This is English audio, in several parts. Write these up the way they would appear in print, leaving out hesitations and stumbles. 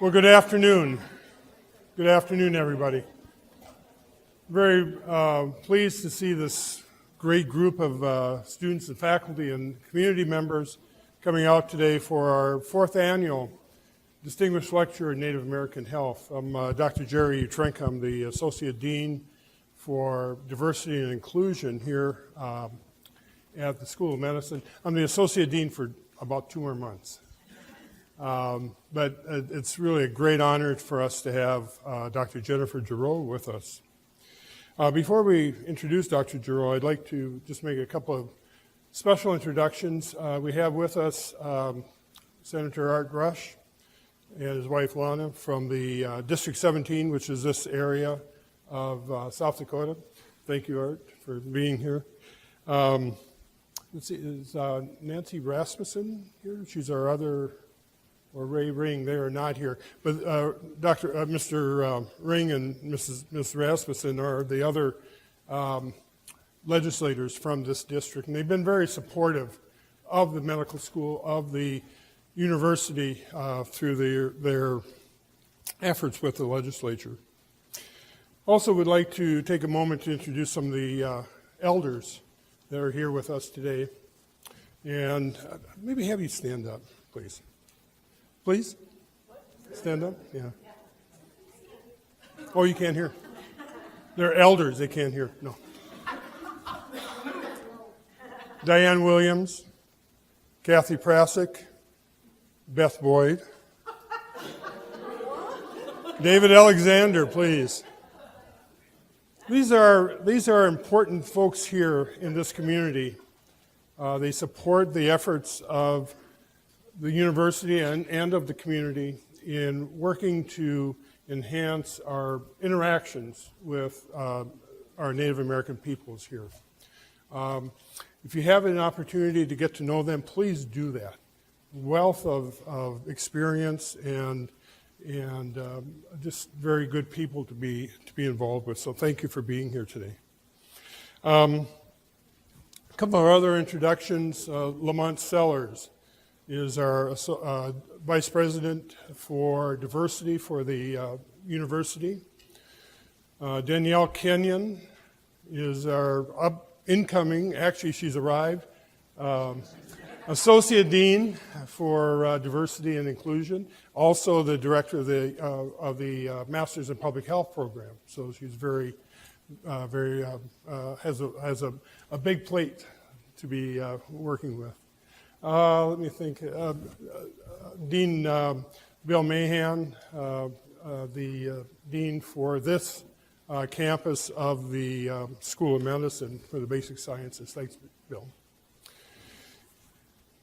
Well, good afternoon. Good afternoon, everybody. Very pleased to see this great group of students and faculty and community members coming out today for our fourth annual Distinguished Lecture in Native American Health. I'm Dr. Giroux. I'm the Associate Dean for Diversity and Inclusion here at the School of Medicine. I'm the Associate Dean for about 2 more months. But it's really a great honor for us to have Dr. Jennifer Giroux with us. Before we introduce Dr. Giroux, I'd like to just make a couple of special introductions. We have with us Senator Art Rush and his wife Lana from the District 17, which is this area of South Dakota. Thank you, Art, for being here. Let's see, is Nancy Rasmussen here? She's our other, or Ray Ring, they are not here. But Mr. Ring and Ms. Rasmussen are the other legislators from this district, and they've been very supportive of the medical school, of the university through their efforts with the legislature. Also would like to take a moment to introduce some of the elders that are here with us today. And maybe have you stand up, please. Please? Stand up? Yeah. Oh, you can't hear. They're elders, they can't hear. No. Diane Williams, Kathy Prasick, Beth Boyd. David Alexander, please. These are important folks here in this community. They support the efforts of the university and of the community in working to enhance our interactions with our Native American peoples here. If you have an opportunity to get to know them, please do that. Wealth of experience and just very good people to be involved with. So thank you for being here today. A couple of other introductions. Lamont Sellers is our Vice President for Diversity for the university. Danielle Kenyon is our incoming, actually she's arrived, Associate Dean for Diversity and Inclusion, also the Director of the Masters in Public Health program. So she's has a big plate to be working with. Let me think. Dean Bill Mahan, the Dean for this campus of the School of Medicine for the Basic Sciences. Thanks, Bill.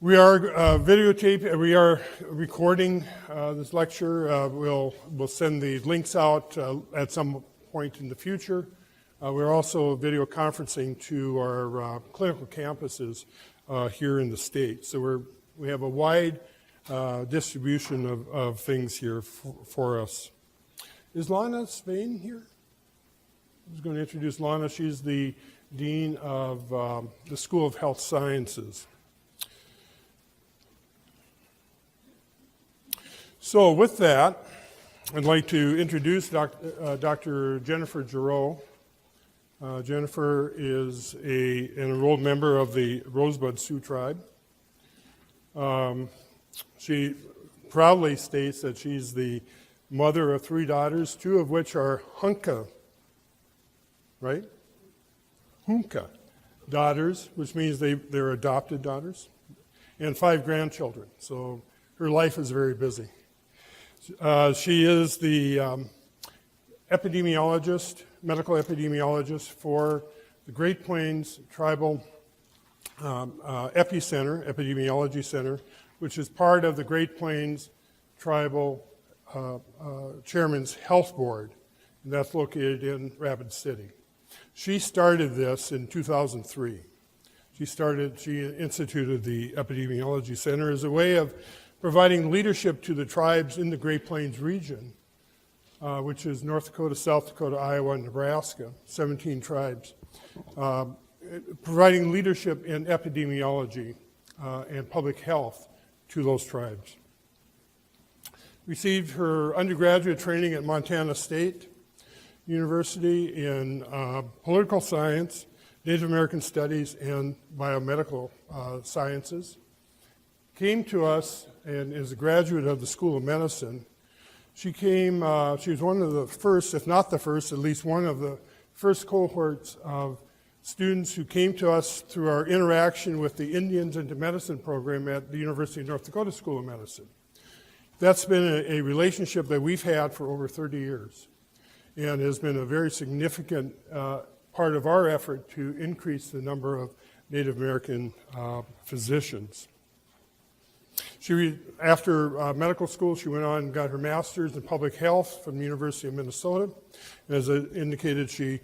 We are we are recording this lecture. We'll send the links out at some point in the future. We're also video conferencing to our clinical campuses here in the state. So we have a wide distribution of things here for us. Is Lana Spain here? I was going to introduce Lana. She's the Dean of the School of Health Sciences. So with that, I'd like to introduce Dr. Jennifer Giroux. Jennifer is an enrolled member of the Rosebud Sioux tribe. She proudly states that she's the mother of 3 daughters, 2 of which are Hunka, right? Hunka daughters, which means they're adopted daughters, and 5 grandchildren. So her life is very busy. She is the medical epidemiologist for the Great Plains Tribal Epidemiology Center, which is part of the Great Plains Tribal Chairmen's Health Board, and that's located in Rapid City. She started this in 2003. She instituted the Epidemiology Center as a way of providing leadership to the tribes in the Great Plains region, which is North Dakota, South Dakota, Iowa, and Nebraska, 17 tribes, providing leadership in epidemiology and public health to those tribes. received her undergraduate training at Montana State University in political science, Native American studies, and biomedical sciences. Came to us and is a graduate of the School of Medicine. She was one of the first, if not the first, at least one of the first cohorts of students who came to us through our interaction with the Indians into Medicine program at the University of North Dakota School of Medicine. That's been a relationship that we've had for over 30 years and has been a very significant part of our effort to increase the number of Native American physicians. After medical school, she went on and got her master's in public health from the University of Minnesota. And as I indicated, she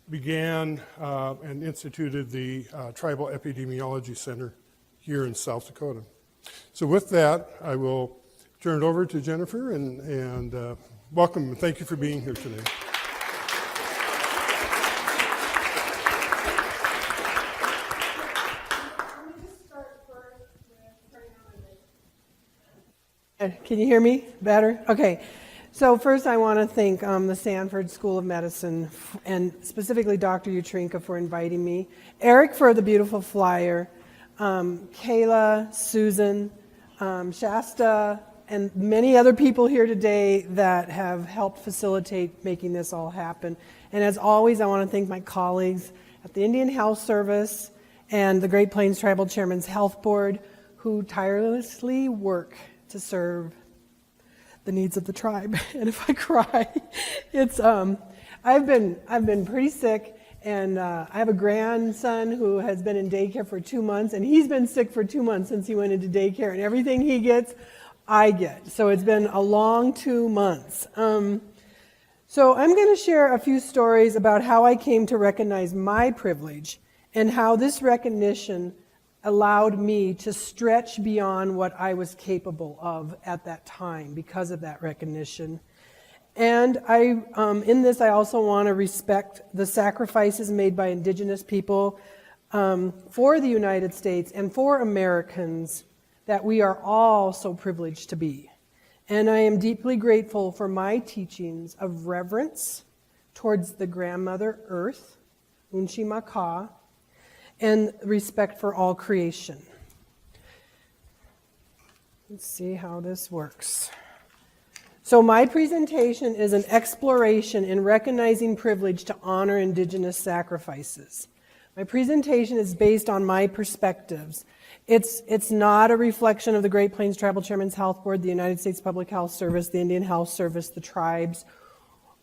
began and instituted the Tribal Epidemiology Center here in South Dakota. So with that, I will turn it over to Jennifer and welcome and thank you for being here today. Can you hear me better? Okay. So first I want to thank the Sanford School of Medicine and specifically Dr. Utrinka for inviting me, Eric for the beautiful flyer, Kayla, Susan, Shasta, and many other people here today that have helped facilitate making this all happen. And as always, I want to thank my colleagues at the Indian Health Service and the Great Plains Tribal Chairmen's Health Board who tirelessly work to serve the needs of the tribe. And if I cry, it's I've been pretty sick, and I have a grandson who has been in daycare for 2 months, and he's been sick for 2 months since he went into daycare, and everything he gets, I get. So it's been a long 2 months. So I'm going to share a few stories about how I came to recognize my privilege and how this recognition allowed me to stretch beyond what I was capable of at that time because of that recognition. And in this, I also want to respect the sacrifices made by Indigenous people for the United States and for Americans that we are all so privileged to be. And I am deeply grateful for my teachings of reverence towards the grandmother Earth, Unchi Maka, and respect for all creation. Let's see how this works. So my presentation is an exploration in recognizing privilege to honor Indigenous sacrifices. My presentation is based on my perspectives. It's not a reflection of the Great Plains Tribal Chairmen's Health Board, the United States Public Health Service, the Indian Health Service, the tribes,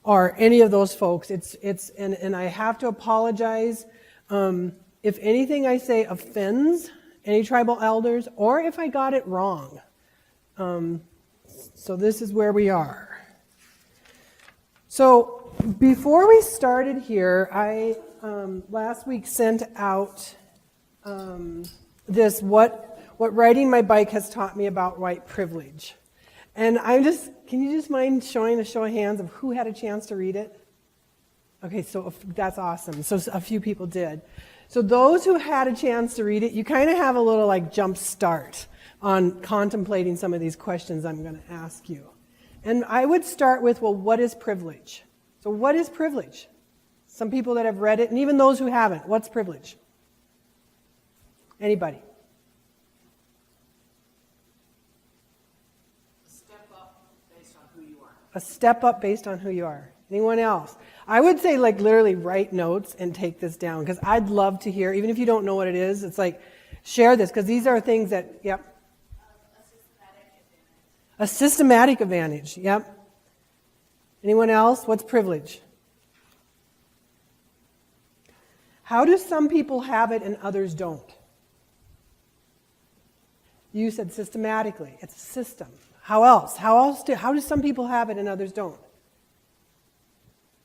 or any of those folks. And I have to apologize if anything I say offends any tribal elders, or if I got it wrong. So this is where we are. So before we started here, I last week sent out this what riding my bike has taught me about white privilege. And can you just mind showing a show of hands of who had a chance to read it? Okay, so that's awesome. So a few people did. So those who had a chance to read it, you kind of have a little jump start on contemplating some of these questions I'm going to ask you. And I would start with, well, what is privilege? So what is privilege? Some people that have read it, and even those who haven't, what's privilege? Anybody? A step up based on who you are. A step up based on who you are. Anyone else? I would say literally write notes and take this down, because I'd love to hear, even if you don't know what it is, it's share this, because these are things that, yep. A systematic advantage, yep. Anyone else? What's privilege? How do some people have it and others don't? You said systematically. It's a system. How else? How do some people have it and others don't?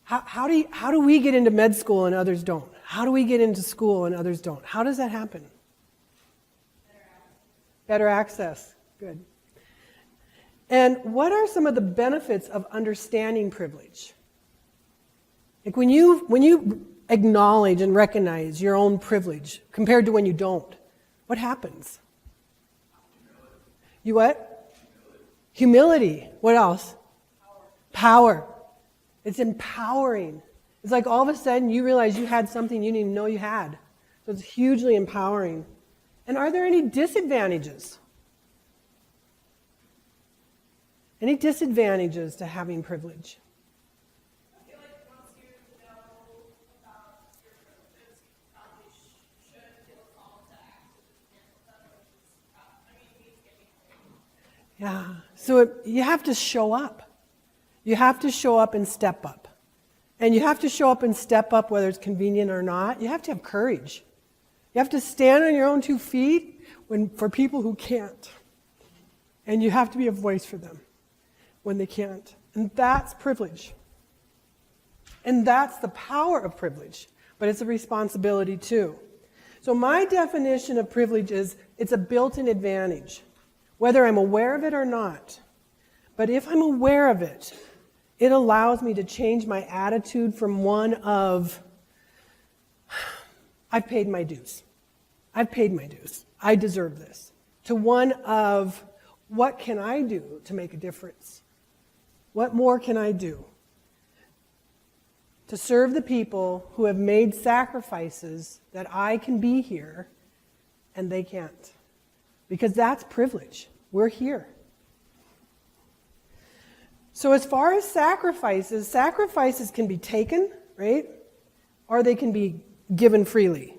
How do we get into med school and others don't? How do we get into school and others don't? How does that happen? Better access. Good. And what are some of the benefits of understanding privilege? When you acknowledge and recognize your own privilege compared to when you don't, what happens? You what? Humility. What else? Power. It's empowering. It's like all of a sudden you realize you had something you didn't even know you had. So it's hugely empowering. And are there any disadvantages? Any disadvantages to having privilege? I feel like once you know about your privileges, you probably should feel called to act and handle them, which is tough. I mean, it means getting Yeah. So you have to show up. You have to show up and step up. And you have to show up and step up whether it's convenient or not. You have to have courage. You have to stand on your own 2 feet for people who can't. And you have to be a voice for them when they can't. And that's privilege. And that's the power of privilege. But it's a responsibility too. So my definition of privilege is it's a built-in advantage, whether I'm aware of it or not. But if I'm aware of it, it allows me to change my attitude from one of, I've paid my dues. I've paid my dues. I deserve this. To one of, what can I do to make a difference? What more can I do to serve the people who have made sacrifices that I can be here and they can't? Because that's privilege. We're here. So as far as sacrifices can be taken, right? Or they can be given freely.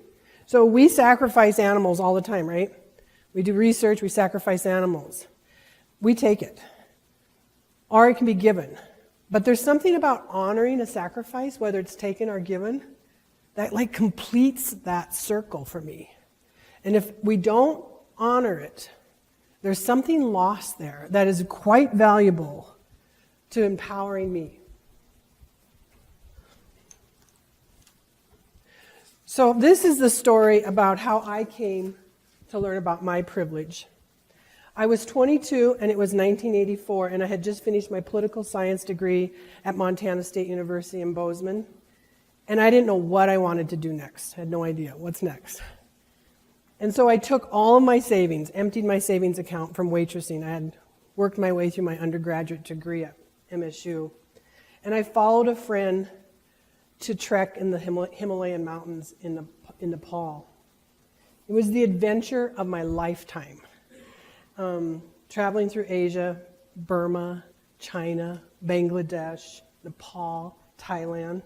So we sacrifice animals all the time, right? We do research, we sacrifice animals. We take it. Or it can be given. But there's something about honoring a sacrifice, whether it's taken or given, that like completes that circle for me. And if we don't honor it, there's something lost there that is quite valuable to empowering me. So this is the story about how I came to learn about my privilege. I was 22 and it was 1984 and I had just finished my political science degree at Montana State University in Bozeman. And I didn't know what I wanted to do next. I had no idea. What's next? And so I took all of my savings, emptied my savings account from waitressing. I had worked my way through my undergraduate degree at MSU. And I followed a friend to trek in the Himalayan mountains in Nepal. It was the adventure of my lifetime. Traveling through Asia, Burma, China, Bangladesh, Nepal, Thailand,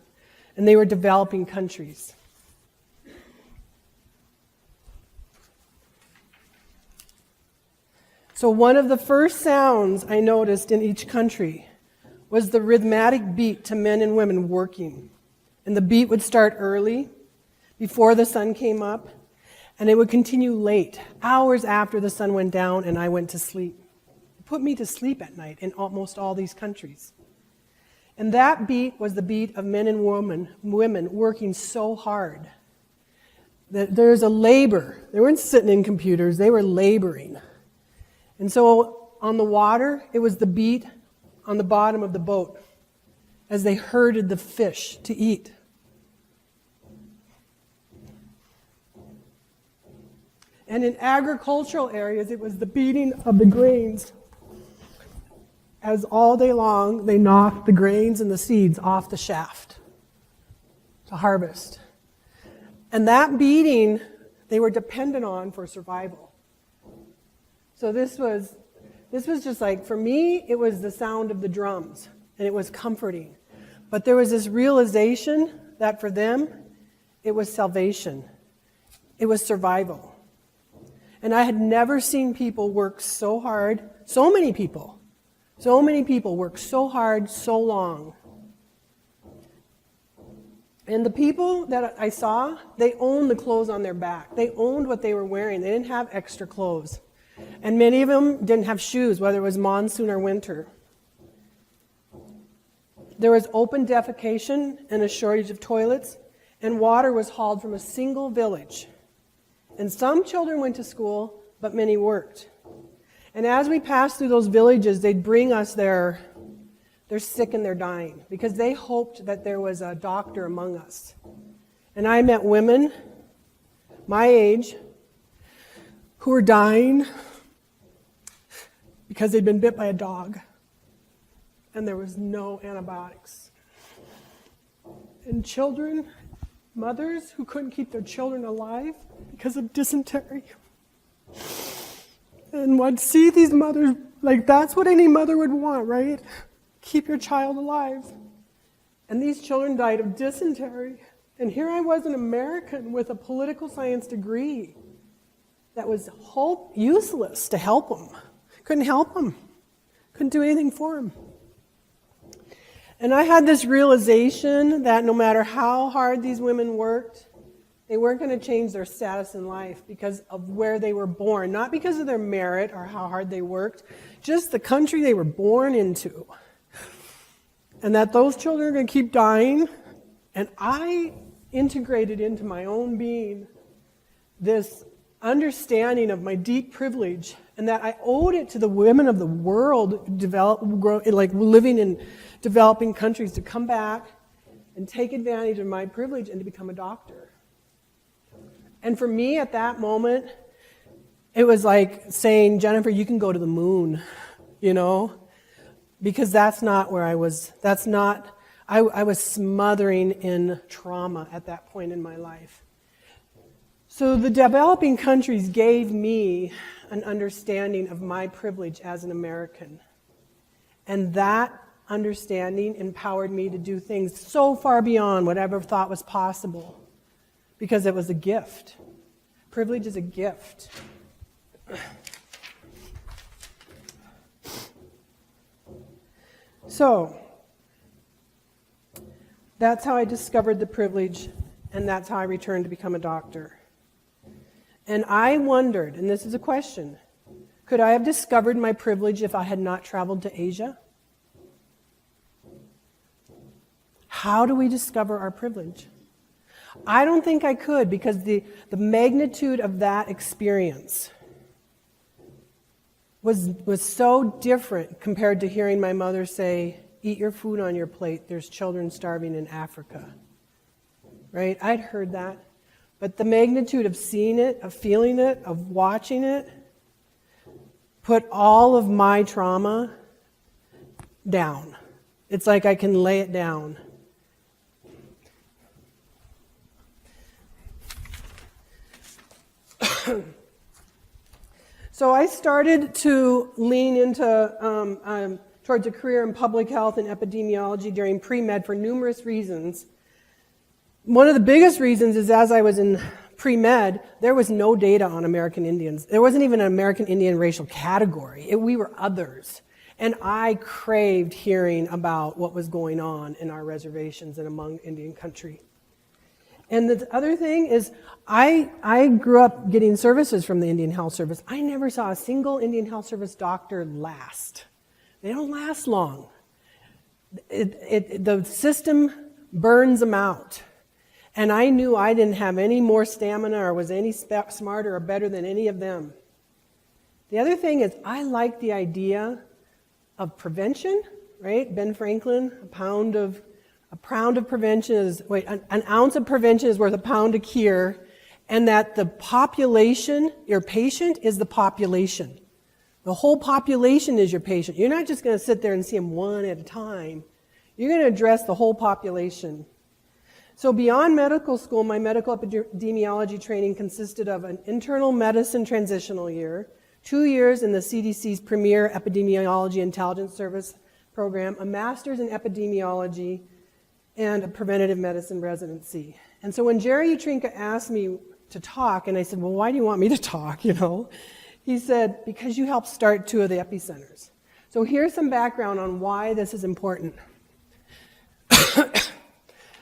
and they were developing countries. So one of the first sounds I noticed in each country was the rhythmic beat to men and women working. And the beat would start early, before the sun came up, and it would continue late, hours after the sun went down and I went to sleep. It put me to sleep at night in almost all these countries. And that beat was the beat of men and women working so hard. There's a labor. They weren't sitting in computers, they were laboring. And so on the water, it was the beat on the bottom of the boat as they herded the fish to eat. And in agricultural areas, it was the beating of the grains as all day long they knocked the grains and the seeds off the shaft to harvest. And that beating they were dependent on for survival. So this was just like, for me, it was the sound of the drums, and it was comforting. But there was this realization that for them, it was salvation. It was survival. And I had never seen people work so hard, so many people work so hard, so long. And the people that I saw, they owned the clothes on their back. They owned what they were wearing. They didn't have extra clothes. And many of them didn't have shoes, whether it was monsoon or winter. There was open defecation and a shortage of toilets, and water was hauled from a single village. And some children went to school, but many worked. And as we passed through those villages, they'd bring us their sick and they're dying, because they hoped that there was a doctor among us. And I met women my age who were dying because they'd been bit by a dog and there was no antibiotics. And children, mothers who couldn't keep their children alive because of dysentery. And I'd see these mothers, like that's what any mother would want, right? Keep your child alive. And these children died of dysentery. And here I was, an American with a political science degree that was useless to help them. Couldn't help them. Couldn't do anything for them. And I had this realization that no matter how hard these women worked, they weren't going to change their status in life because of where they were born. Not because of their merit or how hard they worked, just the country they were born into. And that those children are going to keep dying. And I integrated into my own being this understanding of my deep privilege, and that I owed it to the women of the world living in developing countries to come back and take advantage of my privilege and to become a doctor. And for me at that moment, it was like saying, Jennifer, you can go to the moon, because that's not where I was. I was smothering in trauma at that point in my life. So the developing countries gave me an understanding of my privilege as an American. And that understanding empowered me to do things so far beyond what I ever thought was possible, because it was a gift. Privilege is a gift. So, that's how I discovered the privilege, and that's how I returned to become a doctor. And I wondered, and this is a question, could I have discovered my privilege if I had not traveled to Asia? How do we discover our privilege? I don't think I could, because the magnitude of that experience was so different compared to hearing my mother say, eat your food on your plate, there's children starving in Africa. Right? I'd heard that. But the magnitude of seeing it, of feeling it, of watching it, put all of my trauma down. It's like I can lay it down. So I started to lean into towards a career in public health and epidemiology during pre-med for numerous reasons. One of the biggest reasons is, as I was in pre-med, there was no data on American Indians. There wasn't even an American Indian racial category. We were others. And I craved hearing about what was going on in our reservations and among Indian country. And the other thing is, I grew up getting services from the Indian Health Service. I never saw a single Indian Health Service doctor last. They don't last long. The system burns them out. And I knew I didn't have any more stamina or was any smarter or better than any of them. The other thing is, I like the idea of prevention, right? Ben Franklin, a pound of prevention is, an ounce of prevention is worth a pound of cure, and that the population, your patient is the population. The whole population is your patient. You're not just going to sit there and see them one at a time. You're going to address the whole population. So beyond medical school, my medical epidemiology training consisted of an internal medicine transitional year, 2 years in the CDC's premier epidemiology intelligence service program, a master's in epidemiology, and a preventative medicine residency. And so when Jerry Utrinka asked me to talk, and I said, well, why do you want me to talk, He said, because you helped start 2 of the epicenters. So here's some background on why this is important.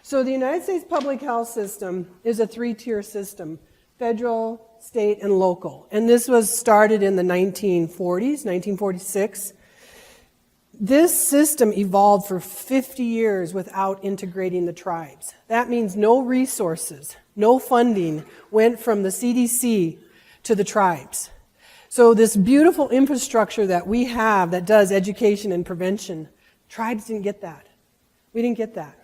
So the United States public health system is a 3-tier system: federal, state, and local. And this was started in the 1940s, 1946. This system evolved for 50 years without integrating the tribes. That means no resources, no funding went from the CDC to the tribes. So this beautiful infrastructure that we have that does education and prevention, tribes didn't get that. We didn't get that.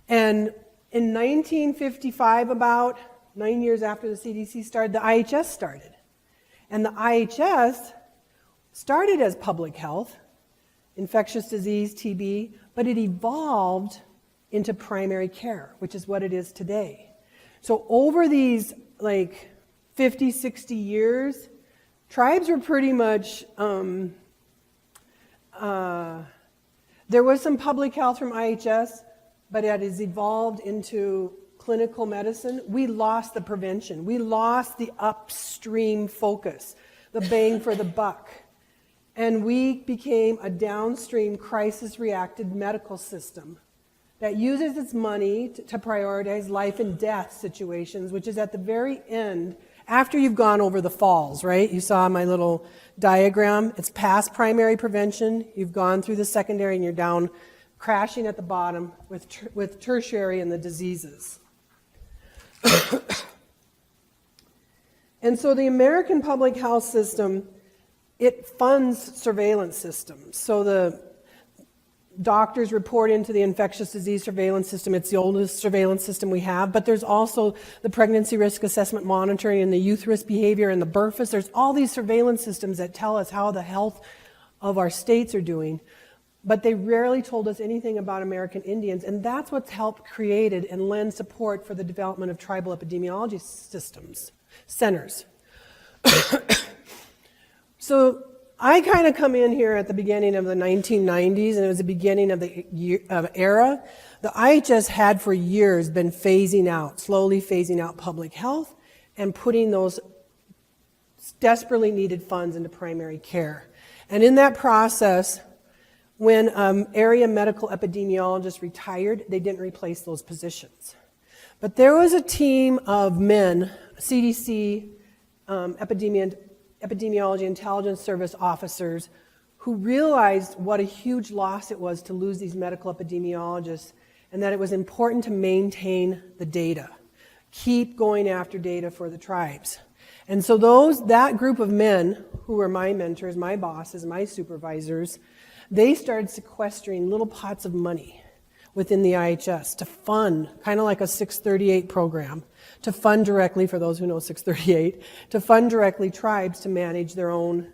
And in 1955, about 9 years after the CDC started, the IHS started. And the IHS started as public health, infectious disease, TB, but it evolved into primary care, which is what it is today. So over these like 50, 60 years, tribes were pretty much, there was some public health from IHS, but it has evolved into clinical medicine. We lost the prevention. We lost the upstream focus, the bang for the buck. And we became a downstream crisis-reacted medical system that uses its money to prioritize life and death situations, which is at the very end, after you've gone over the falls, right? You saw my little diagram. It's past primary prevention. You've gone through the secondary and you're down crashing at the bottom with tertiary and the diseases. And so the American public health system, it funds surveillance systems. So the doctors report into the infectious disease surveillance system. It's the oldest surveillance system we have, but there's also the pregnancy risk assessment monitoring and the youth risk behavior and the BRFIS. There's all these surveillance systems that tell us how the health of our states are doing, but they rarely told us anything about American Indians, and that's what's helped created and lend support for the development of tribal epidemiology centers. So I kind of come in here at the beginning of the 1990s, and it was the beginning of the era. The IHS had for years been slowly phasing out public health and putting those desperately needed funds into primary care. And in that process, when area medical epidemiologists retired, they didn't replace those positions. But there was a team of men, CDC, Epidemiology Intelligence Service officers, who realized what a huge loss it was to lose these medical epidemiologists, and that it was important to maintain the data, keep going after data for the tribes. And so that group of men, who were my mentors, my bosses, my supervisors, they started sequestering little pots of money within the IHS to fund, kind of like a 638 program, to fund directly, for those who know 638, to fund directly tribes to manage their own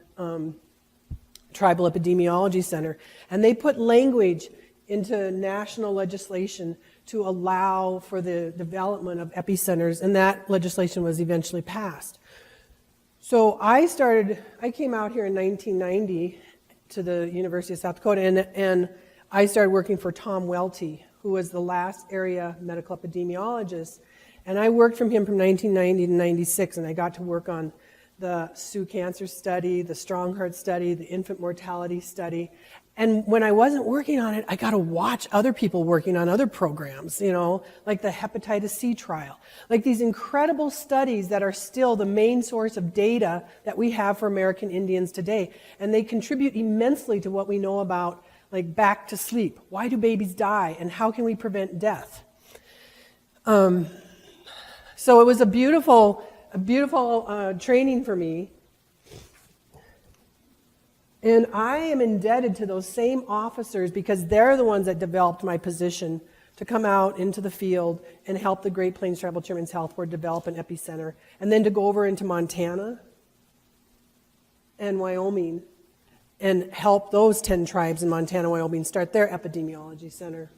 tribal epidemiology center. And they put language into national legislation to allow for the development of epicenters, and that legislation was eventually passed. So I came out here in 1990 to the University of South Dakota, and I started working for Tom Welty, who was the last area medical epidemiologist. And I worked from him from 1990 to 96, and I got to work on the Sioux cancer study, the Strong Heart study, the infant mortality study. And when I wasn't working on it, I got to watch other people working on other programs, like the hepatitis C trial, like these incredible studies that are still the main source of data that we have for American Indians today. And they contribute immensely to what we know about, like, back to sleep. Why do babies die, and how can we prevent death? So it was a beautiful training for me. And I am indebted to those same officers because they're the ones that developed my position to come out into the field and help the Great Plains Tribal Chairmen's Health Board develop an epicenter, and then to go over into Montana and Wyoming and help those 10 tribes in Montana, Wyoming start their epidemiology center.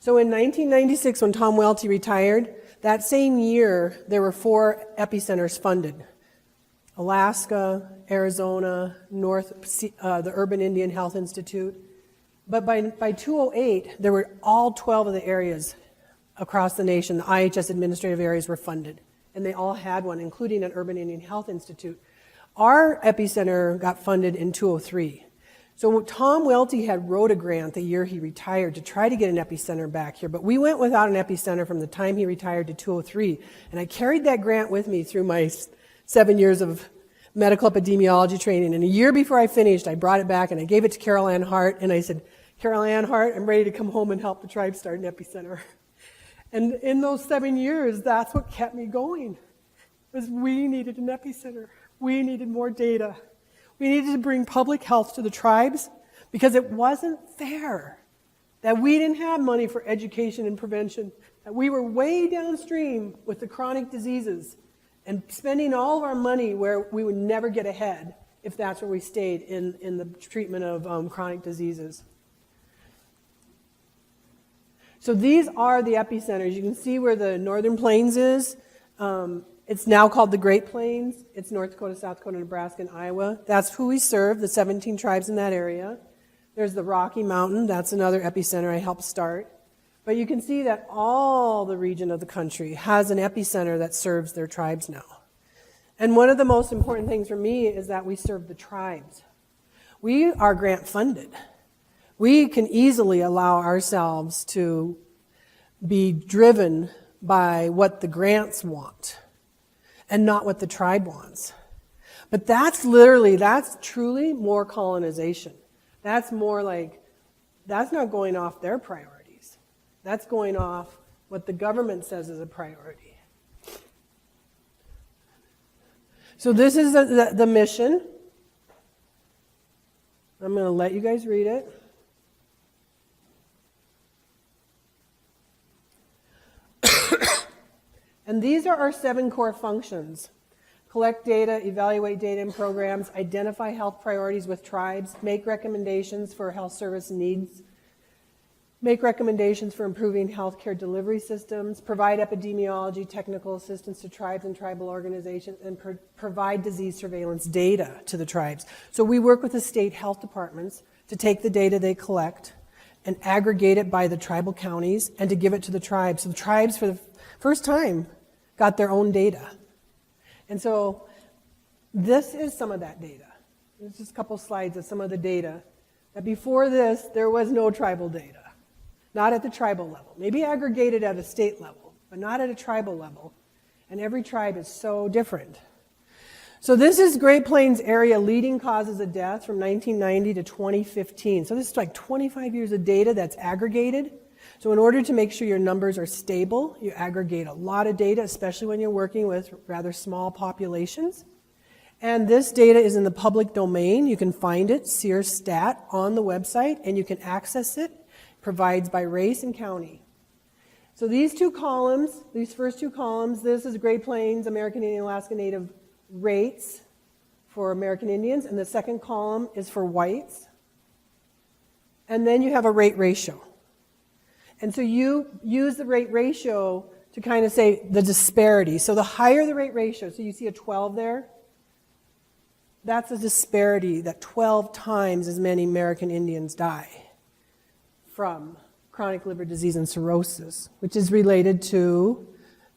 So in 1996, when Tom Welty retired, that same year, there were 4 epicenters funded. Alaska, Arizona, the Urban Indian Health Institute. But by 2008, there were all 12 of the areas across the nation, the IHS administrative areas were funded. And they all had one, including an Urban Indian Health Institute. Our epicenter got funded in 2003. So Tom Welty had wrote a grant the year he retired to try to get an epicenter back here, but we went without an epicenter from the time he retired to 2003, and I carried that grant with me through my 7 years of medical epidemiology training, and a year before I finished, I brought it back and I gave it to Carol Ann Hart, and I said, Carol Ann Hart, I'm ready to come home and help the tribe start an epicenter. And in those 7 years, that's what kept me going, was we needed an epicenter. We needed more data. We needed to bring public health to the tribes because it wasn't fair that we didn't have money for education and prevention, that we were way downstream with the chronic diseases and spending all of our money where we would never get ahead if that's where we stayed in the treatment of chronic diseases. So these are the epicenters. You can see where the Northern Plains is. It's now called the Great Plains. It's North Dakota, South Dakota, Nebraska, and Iowa. That's who we serve, the 17 tribes in that area. There's the Rocky Mountain. That's another epicenter I helped start. But you can see that all the region of the country has an epicenter that serves their tribes now. And one of the most important things for me is that we serve the tribes. We are grant funded. We can easily allow ourselves to be driven by what the grants want and not what the tribe wants. But that's truly more colonization. That's more like, that's not going off their priorities. That's going off what the government says is a priority. So this is the mission. I'm going to let you guys read it. And these are our 7 core functions. Collect data, evaluate data and programs, identify health priorities with tribes, make recommendations for health service needs, make recommendations for improving healthcare delivery systems, provide epidemiology technical assistance to tribes and tribal organizations, and provide disease surveillance data to the tribes. So we work with the state health departments to take the data they collect and aggregate it by the tribal counties and to give it to the tribes. So the tribes, for the first time, got their own data. And so this is some of that data. There's just a couple slides of some of the data. That before this, there was no tribal data. Not at the tribal level. Maybe aggregated at a state level, but not at a tribal level. And every tribe is so different. So this is Great Plains area leading causes of death from 1990 to 2015. So this is like 25 years of data that's aggregated. So in order to make sure your numbers are stable, you aggregate a lot of data, especially when you're working with rather small populations. And this data is in the public domain. You can find it, SEER-STAT, on the website, and you can access it. Provides by race and county. So these 2 columns, these first 2 columns, this is Great Plains, American Indian, Alaska Native rates for American Indians, and the second column is for whites. And then you have a rate ratio. And so you use the rate ratio to kind of say the disparity. So the higher the rate ratio, so you see a 12 there, that's a disparity that 12 times as many American Indians die from chronic liver disease and cirrhosis, which is related to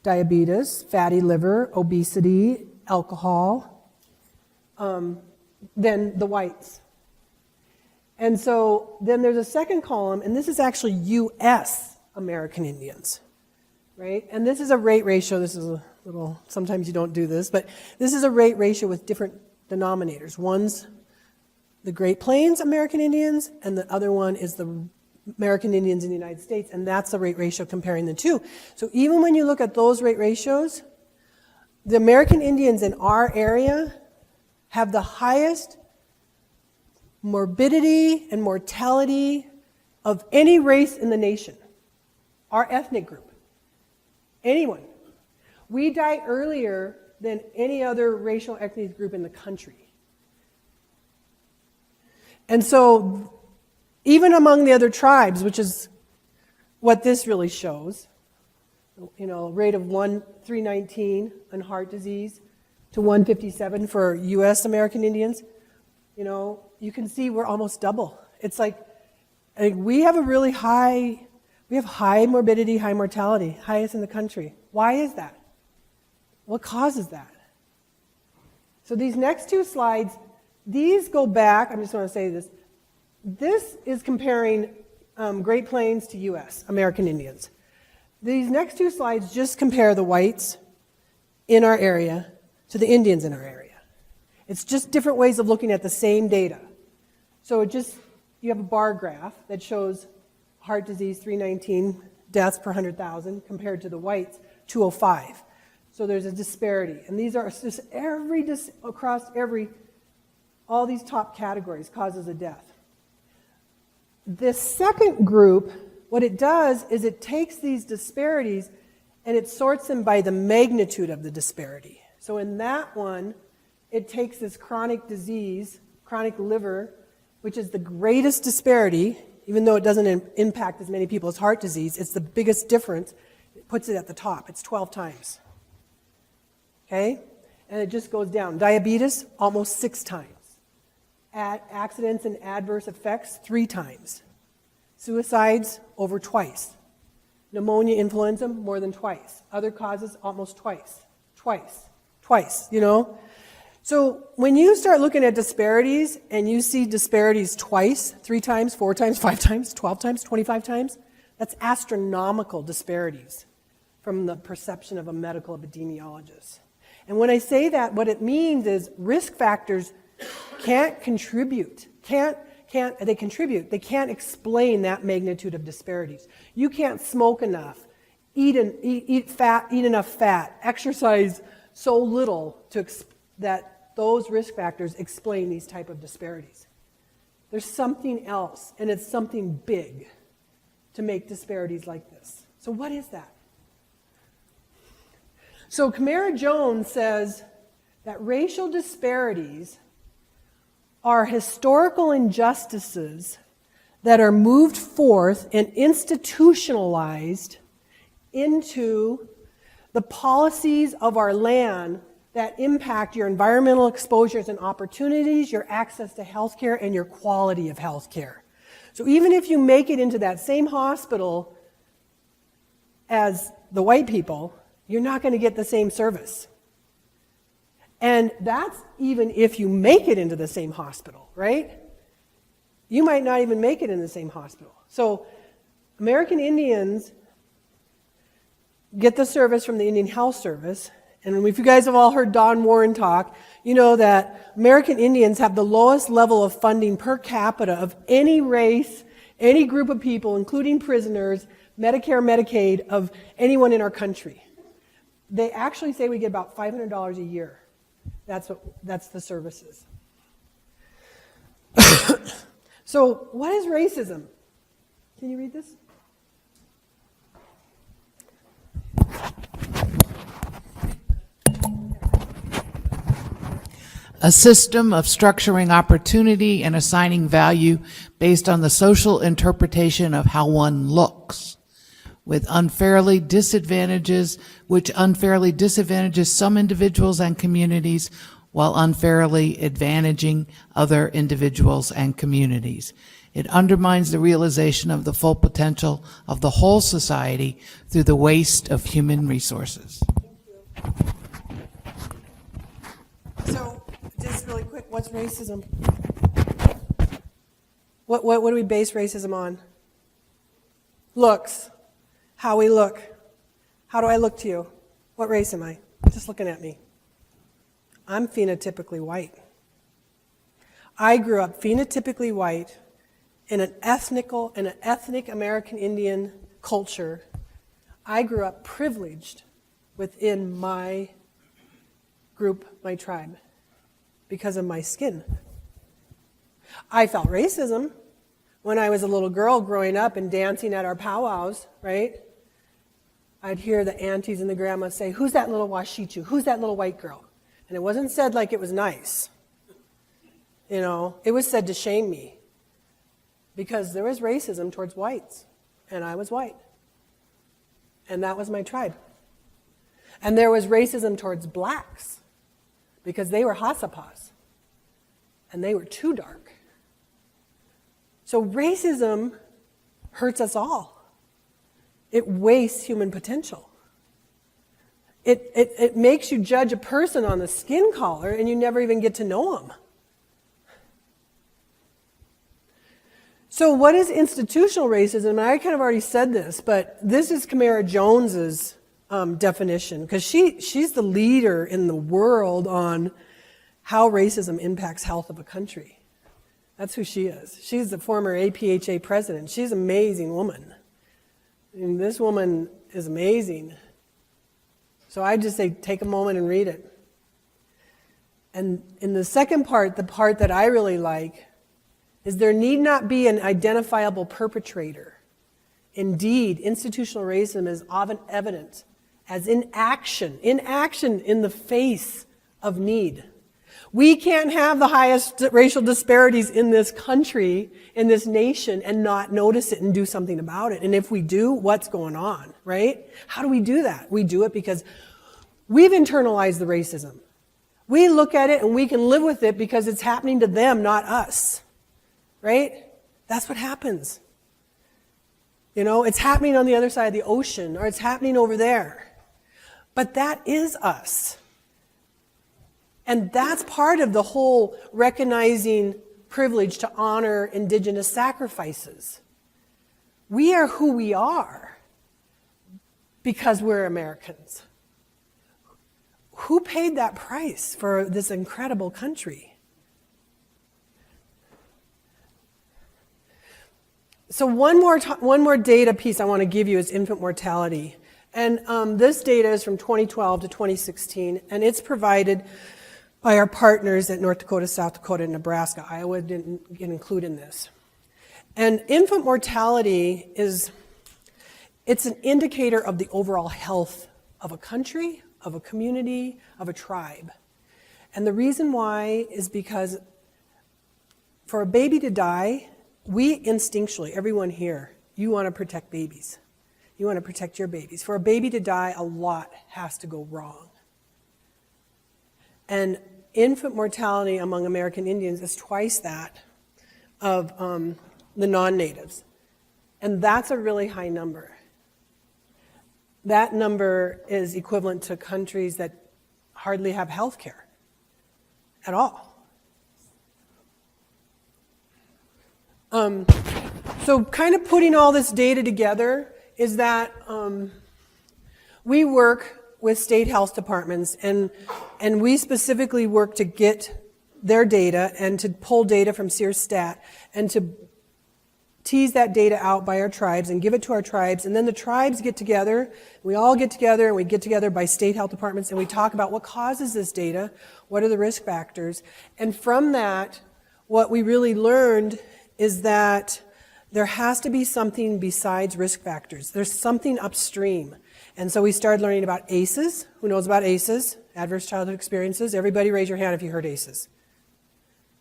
diabetes, fatty liver, obesity, alcohol, than the whites. And so then there's a second column, and this is actually U.S. American Indians, right? And this is a rate ratio. This is a little, sometimes you don't do this, but this is a rate ratio with different denominators. One's the Great Plains American Indians, and the other one is the American Indians in the United States, and that's the rate ratio comparing the 2. So even when you look at those rate ratios, the American Indians in our area have the highest morbidity and mortality of any race in the nation, our ethnic group. Anyone. We die earlier than any other racial ethnic group in the country. And so even among the other tribes, which is what this really shows, you know, rate of 319 on heart disease to 157 for U.S. American Indians, you know, you can see we're almost double. It's like, we have a really high, we have high morbidity, high mortality, highest in the country. Why is that? What causes that? So these next 2 slides, these go back, I just want to say this. This is comparing Great Plains to U.S. American Indians. These next 2 slides just compare the whites in our area to the Indians in our area. It's just different ways of looking at the same data. So you have a bar graph that shows heart disease 319 deaths per 100,000 compared to the whites 205. So there's a disparity. And these are just across all these top categories causes of death. This second group, what it does is it takes these disparities and it sorts them by the magnitude of the disparity. So in that one, it takes this chronic disease, chronic liver, which is the greatest disparity, even though it doesn't impact as many people as heart disease, it's the biggest difference. It puts it at the top. It's 12 times. Okay? And it just goes down. Diabetes, almost 6 times. Accidents and adverse effects, 3 times. Suicides, over twice. Pneumonia, influenza, more than twice. Other causes, almost twice. Twice, you know? So when you start looking at disparities and you see disparities twice, 3 times, 4 times, 5 times, 12 times, 25 times, that's astronomical disparities from the perception of a medical epidemiologist. And when I say that, what it means is risk factors can't contribute. They contribute. They can't explain that magnitude of disparities. You can't smoke enough, eat enough fat, exercise so little that those risk factors explain these type of disparities. There's something else, and it's something big to make disparities like this. So what is that? So Camara-Jones says that racial disparities are historical injustices that are moved forth and institutionalized into the policies of our land that impact your environmental exposures and opportunities, your access to health care, and your quality of health care. So even if you make it into that same hospital as the white people, you're not going to get the same service. And that's even if you make it into the same hospital, right? You might not even make it in the same hospital. So American Indians get the service from the Indian Health Service. And if you guys have all heard Don Warren talk, you know that American Indians have the lowest level of funding per capita of any race, any group of people, including prisoners, Medicare, Medicaid, of anyone in our country. They actually say we get about $500 a year. That's the services. So what is racism? Can you read this? A system of structuring opportunity and assigning value based on the social interpretation of how one looks, which unfairly disadvantages some individuals and communities while unfairly advantaging other individuals and communities. It undermines the realization of the full potential of the whole society through the waste of human resources. So, just really quick, what's racism? What do we base racism on? Looks. How we look. How do I look to you? What race am I? Just looking at me. I'm phenotypically white. I grew up phenotypically white in an ethnic American Indian culture. I grew up privileged within my group, my tribe, because of my skin. I felt racism when I was a little girl growing up and dancing at our powwows, right? I'd hear the aunties and the grandmas say, "Who's that little Washichu? Who's that little white girl?" And it wasn't said like it was nice. You know, it was said to shame me because there was racism towards whites, and I was white. And that was my tribe. And there was racism towards blacks because they were Hasapas, and they were too dark. So racism hurts us all. It wastes human potential. It makes you judge a person on the skin color and you never even get to know them. So what is institutional racism? And I kind of already said this, but this is Camara-Jones's definition, because she's the leader in the world on how racism impacts health of a country. That's who she is. She's the former APHA president. She's an amazing woman. And this woman is amazing. So I just say take a moment and read it. And in the second part, the part that I really like, is there need not be an identifiable perpetrator. Indeed, institutional racism is often evident as inaction in the face of need. We can't have the highest racial disparities in this country, in this nation, and not notice it and do something about it. And if we do, what's going on, right? How do we do that? We do it because we've internalized the racism. We look at it and we can live with it because it's happening to them, not us, right? That's what happens. You know, it's happening on the other side of the ocean, or it's happening over there. But that is us. And that's part of the whole recognizing privilege to honor Indigenous sacrifices. We are who we are because we're Americans. Who paid that price for this incredible country? So one more data piece I want to give you is infant mortality. And this data is from 2012 to 2016, and it's provided by our partners at North Dakota, South Dakota, and Nebraska. Iowa didn't get included in this. And infant mortality it's an indicator of the overall health of a country, of a community, of a tribe. And the reason why is because for a baby to die, we instinctually, everyone here, you want to protect babies. You want to protect your babies. For a baby to die, a lot has to go wrong. And infant mortality among American Indians is twice that of the non-natives. And that's a really high number. That number is equivalent to countries that hardly have health care at all. So kind of putting all this data together is that we work with state health departments, and we specifically work to get their data and to pull data from Sears Stat and to tease that data out by our tribes and give it to our tribes. And then the tribes get together, we all get together, and we get together by state health departments, and we talk about what causes this data, what are the risk factors. And from that, what we really learned is that there has to be something besides risk factors. There's something upstream. And so we started learning about ACEs. Who knows about ACEs? Adverse childhood experiences. Everybody raise your hand if you heard ACEs.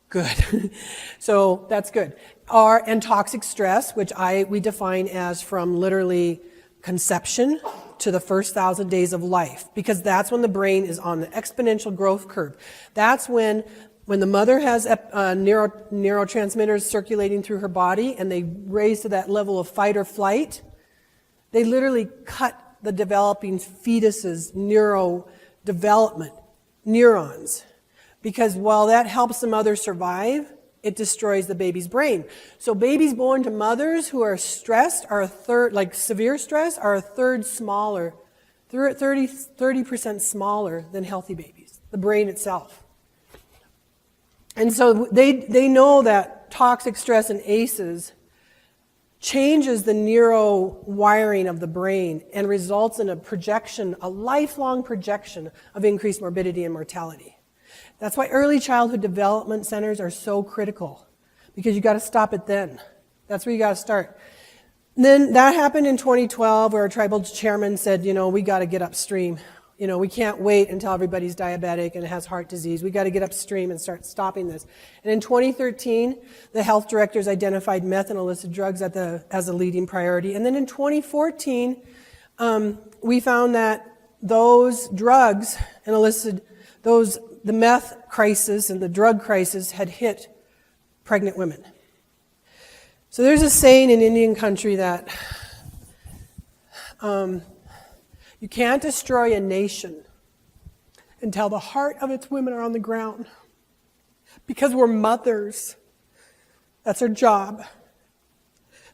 Good. So that's good. And toxic stress, which we define as from literally conception to the first 1,000 days of life, because that's when the brain is on the exponential growth curve. That's when the mother has neurotransmitters circulating through her body and they raise to that level of fight or flight, they literally cut the developing fetus's neurodevelopment, neurons. Because while that helps the mother survive, it destroys the baby's brain. So babies born to mothers who are stressed are a third, like severe stress, are a third smaller, 30% smaller than healthy babies, the brain itself. And so they know that toxic stress and ACEs changes the neurowiring of the brain and results in a lifelong projection of increased morbidity and mortality. That's why early childhood development centers are so critical, because you got to stop it then. That's where you got to start. And then that happened in 2012, where our tribal chairman said, we got to get upstream. We can't wait until everybody's diabetic and has heart disease. We got to get upstream and start stopping this. And in 2013, the health directors identified meth and illicit drugs as a leading priority. And then in 2014, we found that those drugs and the meth crisis and the drug crisis had hit pregnant women. So there's a saying in Indian country that you can't destroy a nation until the heart of its women are on the ground. Because we're mothers. That's our job.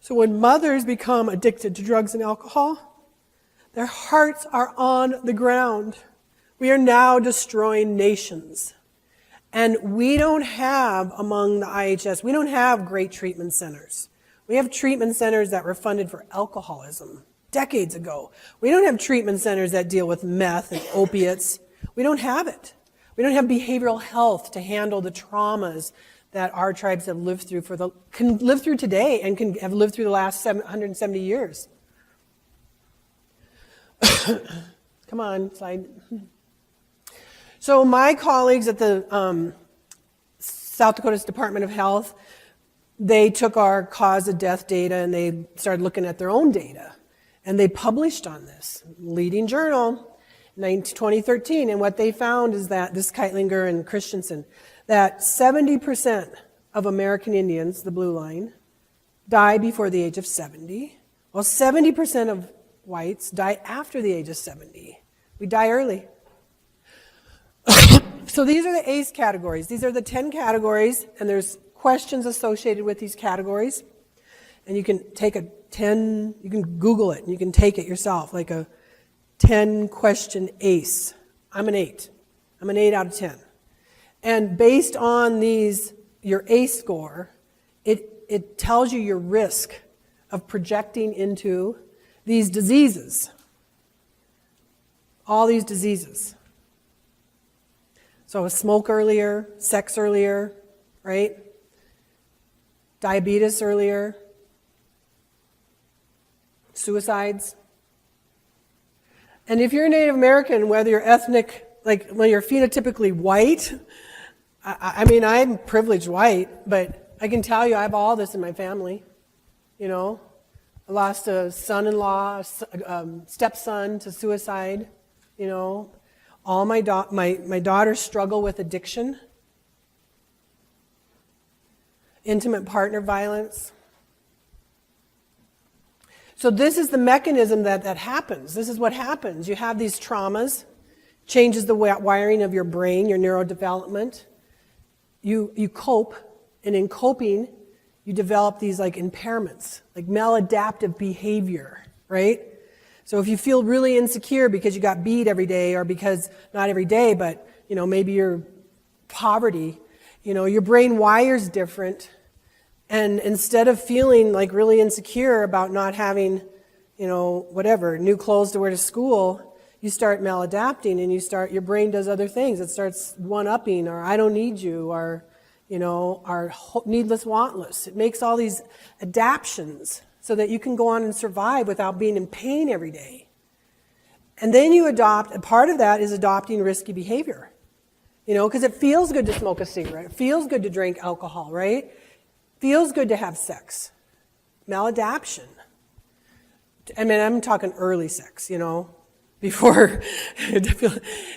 So when mothers become addicted to drugs and alcohol, their hearts are on the ground. We are now destroying nations. And we don't have, among the IHS, we don't have great treatment centers. We have treatment centers that were funded for alcoholism decades ago. We don't have treatment centers that deal with meth and opiates. We don't have it. We don't have behavioral health to handle the traumas that our tribes have lived through can live through today and have lived through the last 170 years. Come on, slide. So my colleagues at the South Dakota's Department of Health, they took our cause of death data and they started looking at their own data. And they published on this, leading journal, 2013. And what they found is that, this Keitlinger and Christensen, that 70% of American Indians, the blue line, die before the age of 70. Well, 70% of whites die after the age of 70. We die early. So these are the ACE categories. These are the 10 categories, and there's questions associated with these categories. And you can take you can Google it, and you can take it yourself, like a 10-question ACE. I'm an 8. I'm an 8 out of 10. And based on these, your ACE score, it tells you your risk of projecting into these diseases. All these diseases. So smoke earlier, sex earlier, right? Diabetes earlier, suicides. And if you're a Native American, whether you're ethnic, like when you're phenotypically white, I mean, I'm privileged white, but I can tell you I have all this in my family. You know, I lost a son-in-law, stepson to suicide, you know. All my daughters struggle with addiction, intimate partner violence. So this is the mechanism that happens. This is what happens. You have these traumas, changes the wiring of your brain, your neurodevelopment. You cope, and in coping, you develop these like impairments, like maladaptive behavior, right? So if you feel really insecure because you got beat every day, or because, not every day, but, you know, maybe you're poverty, you know, your brain wires different. And instead of feeling like really insecure about not having, you know, whatever, new clothes to wear to school, you start maladapting, and your brain does other things. It starts one-upping, or I don't need you, or, you know, or needless wantless. It makes all these adaptions so that you can go on and survive without being in pain every day. And then you adopt, a part of that is adopting risky behavior. You know, because it feels good to smoke a cigarette. It feels good to drink alcohol, right? Feels good to have sex. Maladaption. I mean, I'm talking early sex, you know, before.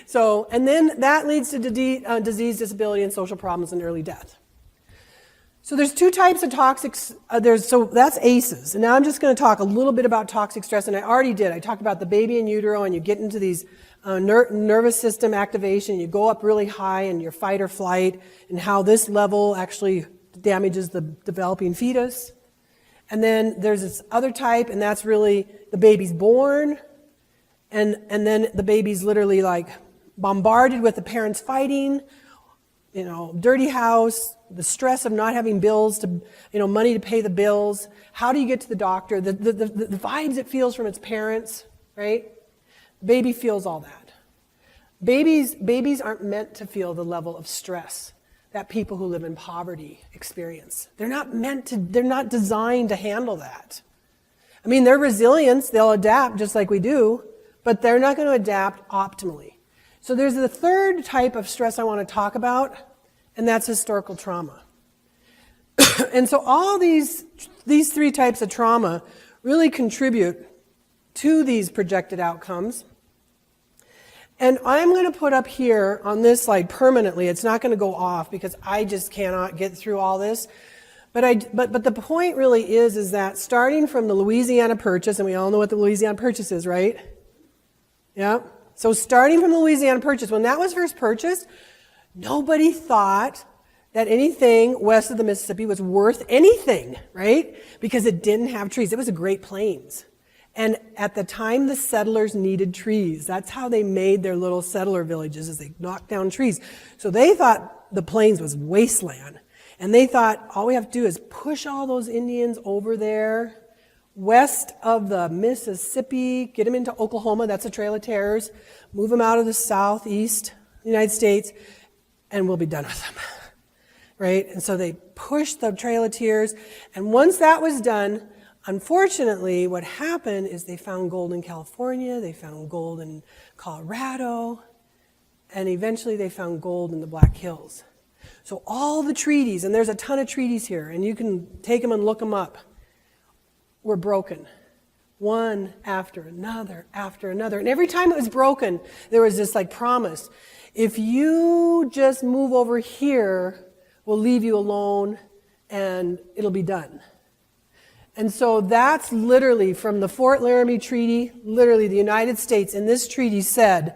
So, and then that leads to disease, disability, and social problems and early death. So there's two types of toxic, so that's ACEs. And now I'm just going to talk a little bit about toxic stress, and I already did. I talked about the baby in utero, and you get into these nervous system activation, you go up really high in your fight or flight, and how this level actually damages the developing fetus. And then there's this other type, and that's really the baby's born, and then the baby's literally like bombarded with the parents fighting, you know, dirty house, the stress of not having bills to, you know, money to pay the bills. How do you get to the doctor? The vibes it feels from its parents, right? Baby feels all that. Babies aren't meant to feel the level of stress that people who live in poverty experience. They're not designed to handle that. I mean, they're resilient, they'll adapt just like we do, but they're not going to adapt optimally. So there's the third type of stress I want to talk about, and that's historical trauma. And so all these three types of trauma really contribute to these projected outcomes. And I'm going to put up here on this slide permanently, it's not going to go off because I just cannot get through all this. But the point really is that starting from the Louisiana Purchase, and we all know what the Louisiana Purchase is, right? Yeah? So starting from the Louisiana Purchase, when that was first purchased, nobody thought that anything west of the Mississippi was worth anything, right? Because it didn't have trees. It was a Great Plains. And at the time, the settlers needed trees. That's how they made their little settler villages, is they knocked down trees. So they thought the plains was wasteland. And they thought, all we have to do is push all those Indians over there, west of the Mississippi, get them into Oklahoma, that's a Trail of Terrors, move them out of the southeast United States, and we'll be done with them, right? And so they pushed the Trail of Tears, and once that was done, unfortunately, what happened is they found gold in California, they found gold in Colorado, And eventually they found gold in the Black Hills. So all the treaties, and there's a ton of treaties here, and you can take them and look them up, were broken. One after another, after another. And every time it was broken, there was this like promise. If you just move over here, we'll leave you alone and it'll be done. And so that's literally from the Fort Laramie Treaty, literally the United States in this treaty said,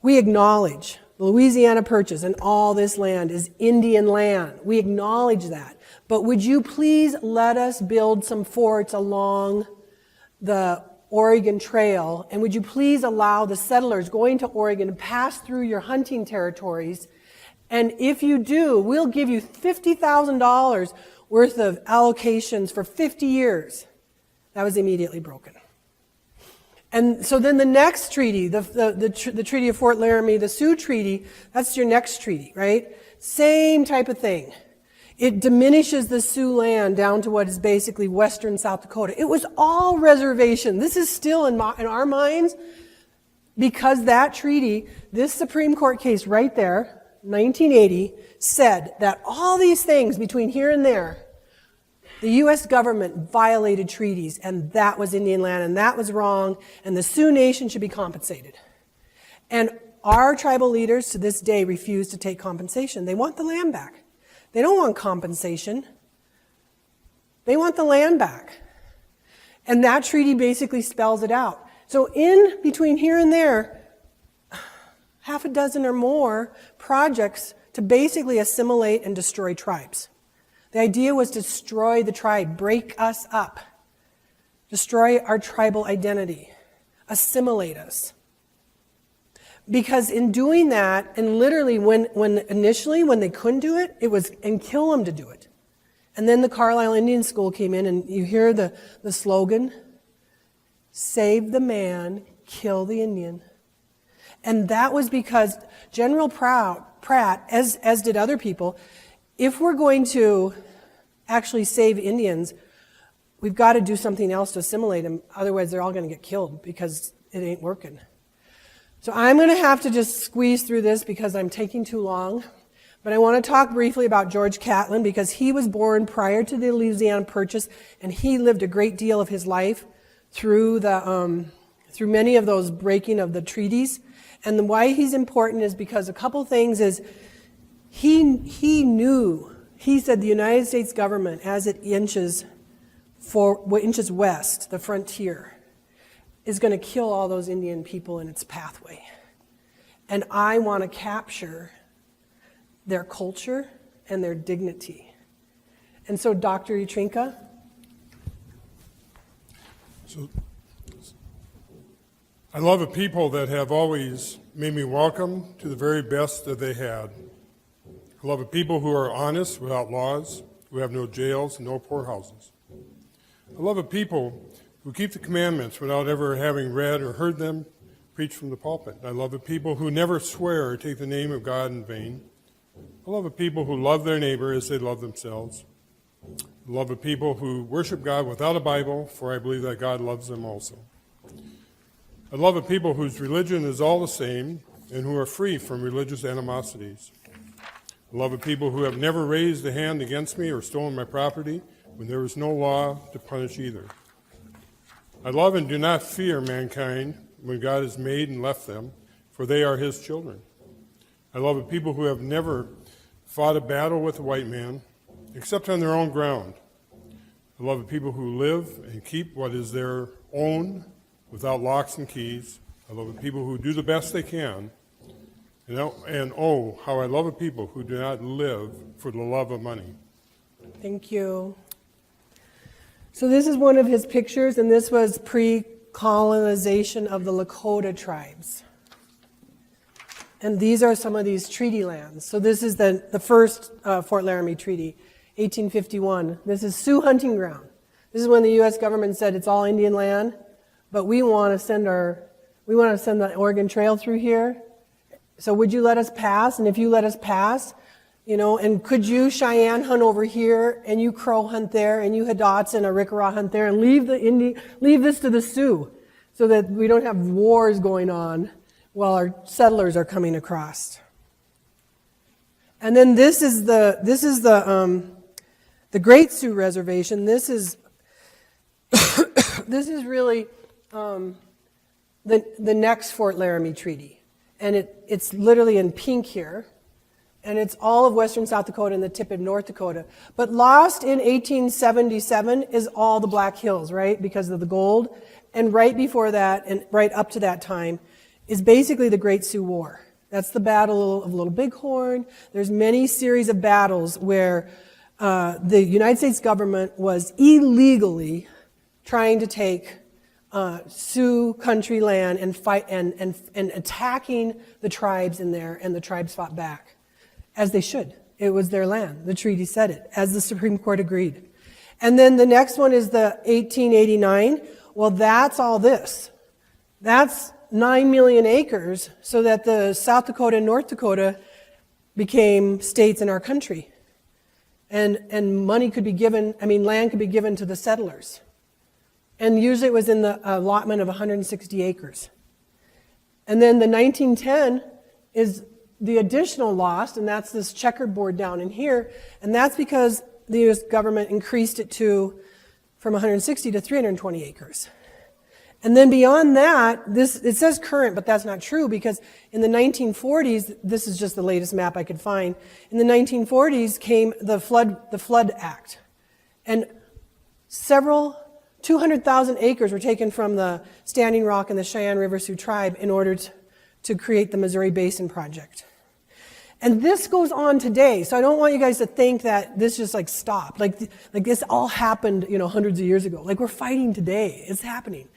we acknowledge the Louisiana Purchase and all this land is Indian land. We acknowledge that. But would you please let us build some forts along the Oregon Trail, and would you please allow the settlers going to Oregon to pass through your hunting territories? And if you do, we'll give you $50,000 worth of allocations for 50 years. That was immediately broken. And so then the next treaty, the Treaty of Fort Laramie, the Sioux Treaty, that's your next treaty, right? Same type of thing. It diminishes the Sioux land down to what is basically western South Dakota. It was all reservation. This is still in our minds, because that treaty, this Supreme Court case right there, 1980, said that all these things between here and there, the U.S. government violated treaties, and that was Indian land, and that was wrong, and the Sioux Nation should be compensated. And our tribal leaders to this day refuse to take compensation. They want the land back. They don't want compensation. They want the land back. And that treaty basically spells it out. So in between here and there, half a dozen or more projects to basically assimilate and destroy tribes. The idea was to destroy the tribe, break us up, destroy our tribal identity, assimilate us. Because in doing that, and literally when they couldn't do it, it was, and kill them to do it. And then the Carlisle Indian School came in, and you hear the slogan, save the man, kill the Indian. And that was because General Pratt, as did other people, if we're going to actually save Indians, we've got to do something else to assimilate them. Otherwise, they're all going to get killed because it ain't working. So I'm going to have to just squeeze through this because I'm taking too long. But I want to talk briefly about George Catlin because he was born prior to the Louisiana Purchase, and he lived a great deal of his life through many of those breaking of the treaties. And why he's important is because a couple things is he knew, he said the United States government, as it inches west, the frontier, is going to kill all those Indian people in its pathway. And I want to capture their culture and their dignity. And so, Dr. Utrinka? So, I love a people that have always made me welcome to the very best that they had. I love a people who are honest without laws, who have no jails, no poorhouses. I love a people who keep the commandments without ever having read or heard them preached from the pulpit. I love a people who never swear or take the name of God in vain. I love a people who love their neighbor as they love themselves. I love a people who worship God without a Bible, for I believe that God loves them also. I love a people whose religion is all the same and who are free from religious animosities. I love a people who have never raised a hand against me or stolen my property when there is no law to punish either. I love and do not fear mankind when God has made and left them, for they are his children. I love a people who have never fought a battle with a white man, except on their own ground. I love a people who live and keep what is their own without locks and keys. I love a people who do the best they can. And oh, how I love a people who do not live for the love of money. Thank you. So this is one of his pictures, and this was pre-colonization of the Lakota tribes. And these are some of these treaty lands. So this is the first Fort Laramie Treaty, 1851. This is Sioux hunting ground. This is when the U.S. government said it's all Indian land, but we want to send the Oregon Trail through here. So would you let us pass? And if you let us pass, and could you Cheyenne hunt over here, and you Crow hunt there, and you Hadots and Arikara hunt there, and leave this to the Sioux, so that we don't have wars going on while our settlers are coming across. And then this is the Great Sioux Reservation. This is this is really the next Fort Laramie Treaty, and it's literally in pink here, and it's all of western South Dakota and the tip of North Dakota. But lost in 1877 is all the Black Hills, right, because of the gold, and right before that and right up to that time is basically the Great Sioux War. That's the Battle of Little Bighorn. There's many series of battles where the United States government was illegally trying to take Sioux country land and fight and attacking the tribes in there, and the tribes fought back, as they should. It was their land. The treaty said it, as the Supreme Court agreed. And then the next one is the 1889. Well, that's all this. That's 9 million acres so that the South Dakota and North Dakota became states in our country. And money could be given, land could be given to the settlers. And usually it was in the allotment of 160 acres. And then the 1910 is the additional lost, and that's this checkerboard down in here. And that's because the U.S. government increased it from 160 to 320 acres. And then beyond that, it says current, but that's not true, because in the 1940s, this is just the latest map I could find, in the 1940s came the Flood Act. And 200,000 acres were taken from the Standing Rock and the Cheyenne River Sioux tribe in order to create the Missouri Basin Project. And this goes on today, so I don't want you guys to think that this just stopped. Like this all happened, hundreds of years ago. We're fighting today. It's happening.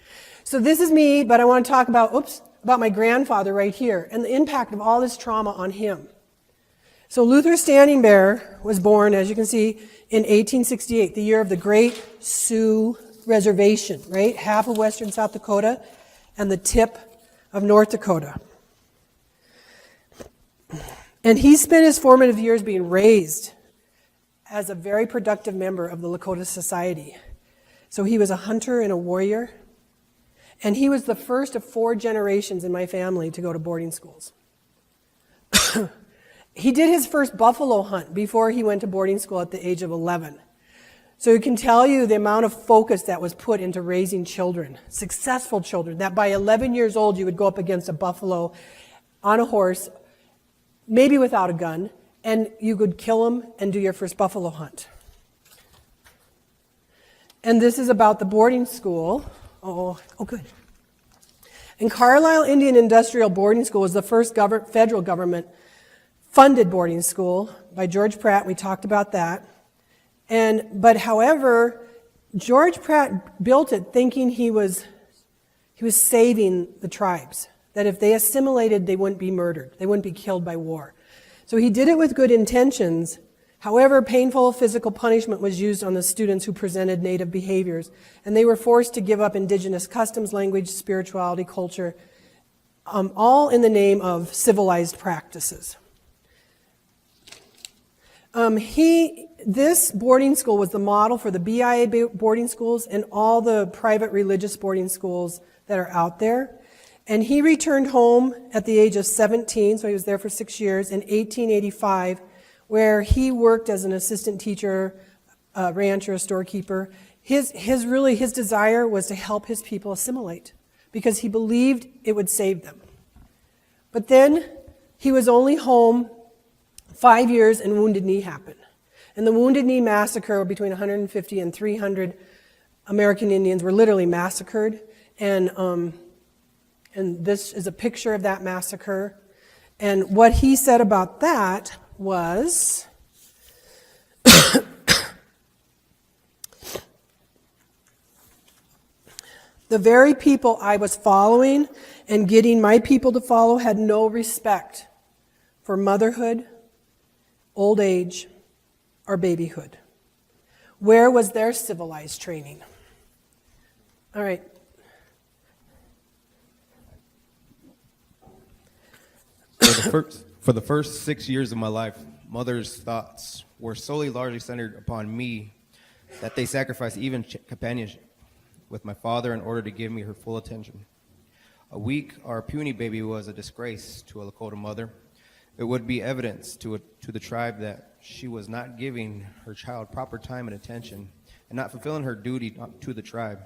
So this is me, but I want to talk about my grandfather right here and the impact of all this trauma on him. So Luther Standing Bear was born, as you can see, in 1868, the year of the Great Sioux Reservation, right? Half of western South Dakota and the tip of North Dakota. And he spent his formative years being raised as a very productive member of the Lakota Society. So he was a hunter and a warrior. And he was the first of 4 generations in my family to go to boarding schools. He did his first buffalo hunt before he went to boarding school at the age of 11. So it can tell you the amount of focus that was put into raising children, successful children, that by 11 years old you would go up against a buffalo on a horse, maybe without a gun, and you could kill him and do your first buffalo hunt. And this is about the boarding school. Oh, good. And Carlisle Indian Industrial Boarding School was the first federal government-funded boarding school by George Pratt. We talked about that. But however, George Pratt built it thinking he was saving the tribes, that if they assimilated, they wouldn't be murdered, they wouldn't be killed by war. So he did it with good intentions. However, painful physical punishment was used on the students who presented native behaviors, and they were forced to give up indigenous customs, language, spirituality, culture, all in the name of civilized practices. This boarding school was the model for the BIA boarding schools and all the private religious boarding schools that are out there. And he returned home at the age of 17, so he was there for 6 years, in 1885, where he worked as an assistant teacher, a rancher, a storekeeper. His desire was to help his people assimilate because he believed it would save them. But then he was only home 5 years and Wounded Knee happened. And the Wounded Knee massacre, between 150 and 300 American Indians were literally massacred. And this is a picture of that massacre. And what he said about that was, the very people I was following and getting my people to follow had no respect for motherhood, old age, or babyhood. Where was their civilized training? All right. For the first 6 years of my life, Mother's thoughts were solely largely centered upon me, that they sacrificed even companionship with my father in order to give me her full attention. a weak or puny baby was a disgrace to a Lakota mother. It would be evidence to the tribe that she was not giving her child proper time and attention and not fulfilling her duty to the tribe.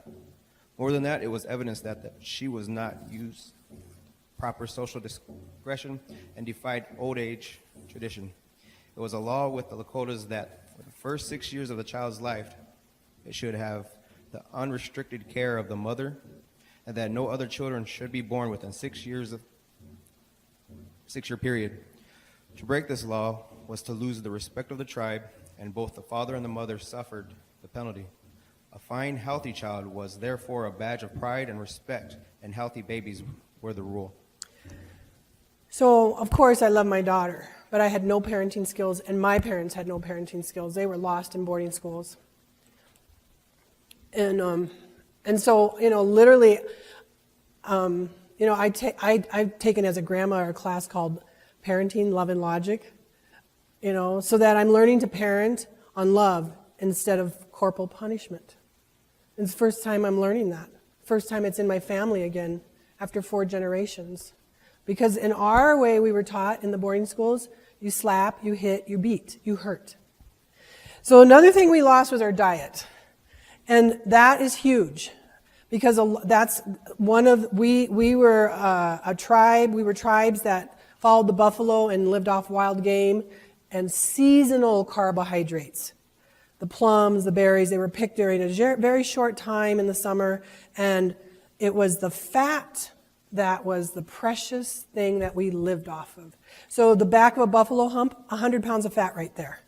More than that, it was evidence that she was not used proper social discretion and defied old age tradition. It was a law with the Lakotas that for the first 6 years of the child's life, it should have the unrestricted care of the mother, and that no other children should be born within 6 years of 6-year period. To break this law was to lose the respect of the tribe, and both the father and the mother suffered the penalty. A fine, healthy child was therefore a badge of pride and respect, and healthy babies were the rule. So, of course, I love my daughter, but I had no parenting skills, and my parents had no parenting skills. They were lost in boarding schools. And so, literally, I've taken as a grandma a class called Parenting, Love, and Logic, so that I'm learning to parent on love instead of corporal punishment. It's the first time I'm learning that. First time it's in my family again after 4 generations. Because in our way, we were taught in the boarding schools, you slap, you hit, you beat, you hurt. So another thing we lost was our diet. And that is huge. Because that's one of, we were a tribe, we were tribes that followed the buffalo and lived off wild game and seasonal carbohydrates. The plums, the berries, they were picked during a very short time in the summer, and it was the fat that was the precious thing that we lived off of. So the back of a buffalo hump, 100 pounds of fat right there.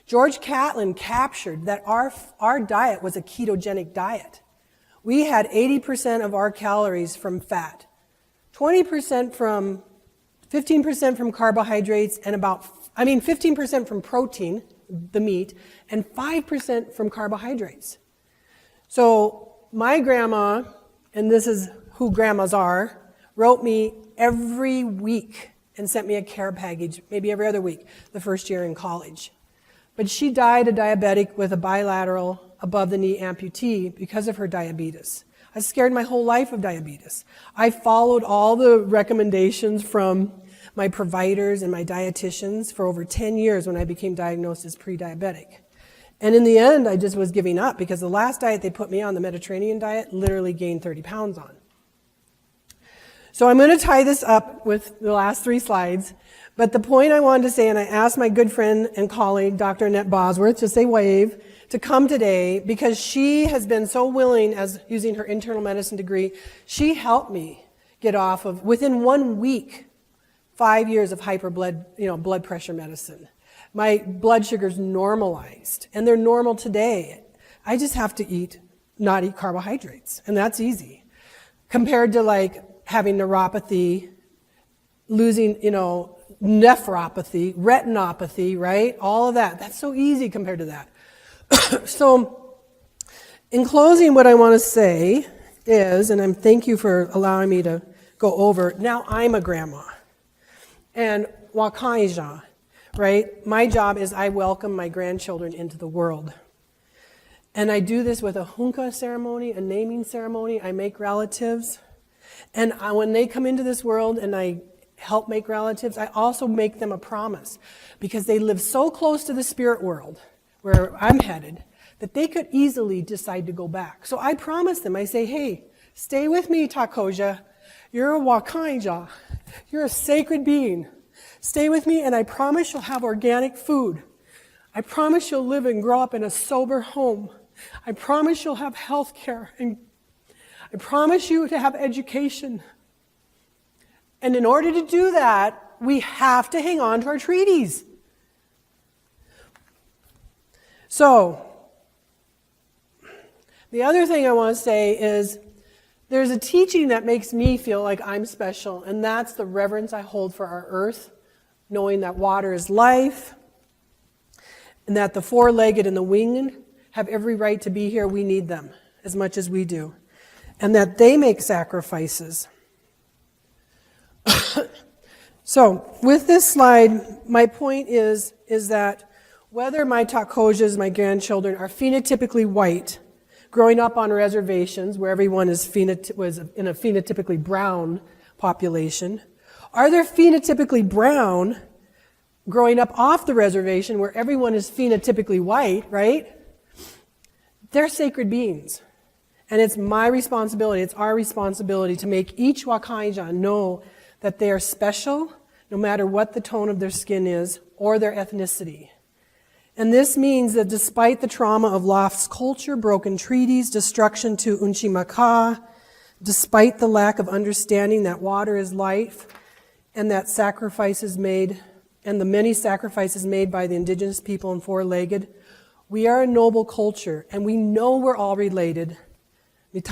George Catlin captured that our diet was a ketogenic diet. We had 80% of our calories from fat, 15% from carbohydrates, and 15% from protein, the meat, and 5% from carbohydrates. So my grandma, and this is who grandmas are, wrote me every week and sent me a care package, maybe every other week, the first year in college. But she died a diabetic with a bilateral above-the-knee amputee because of her diabetes. I was scared my whole life of diabetes. I followed all the recommendations from my providers and my dietitians for over 10 years when I became diagnosed as pre-diabetic. And in the end, I just was giving up because the last diet they put me on, the Mediterranean diet, literally gained 30 pounds on. So I'm going to tie this up with the last 3 slides. But the point I wanted to say, and I asked my good friend and colleague, Dr. Annette Bosworth, to say wave, to come today because she has been so willing, as using her internal medicine degree, she helped me get off of, within 1 week, 5 years of blood pressure medicine. My blood sugars normalized, and they're normal today. I just have to not eat carbohydrates, and that's easy. Compared to having neuropathy, losing, nephropathy, retinopathy, right? All of that. That's so easy compared to that. So, in closing, what I want to say is, and thank you for allowing me to go over, now I'm a grandma. And Wakaija, right? My job is I welcome my grandchildren into the world. And I do this with a hunka ceremony, a naming ceremony. I make relatives. And when they come into this world and I help make relatives, I also make them a promise. Because they live so close to the spirit world, where I'm headed, that they could easily decide to go back. So I promise them, I say, hey, stay with me, Takoja. You're a Wakaija. You're a sacred being. Stay with me, and I promise you'll have organic food. I promise you'll live and grow up in a sober home. I promise you'll have health care, and I promise you to have education. And in order to do that, we have to hang on to our treaties. So, the other thing I want to say is there's a teaching that makes me feel like I'm special, and that's the reverence I hold for our earth, knowing that water is life, and that the 4-legged and the winged have every right to be here. We need them as much as we do, and that they make sacrifices. So, with this slide, my point is that whether my Takojas, my grandchildren, are phenotypically white, growing up on reservations where everyone was in a phenotypically brown population? Are there phenotypically brown growing up off the reservation where everyone is phenotypically white, right? They're sacred beings. And it's my responsibility, it's our responsibility to make each Wakaijan know that they are special, no matter what the tone of their skin is or their ethnicity. And this means that despite the trauma of lost culture, broken treaties, destruction to Unchimaka, despite the lack of understanding that water is life, and that sacrifices made, and the many sacrifices made by the indigenous people and four-legged, we are a noble culture, and we know we're all related. And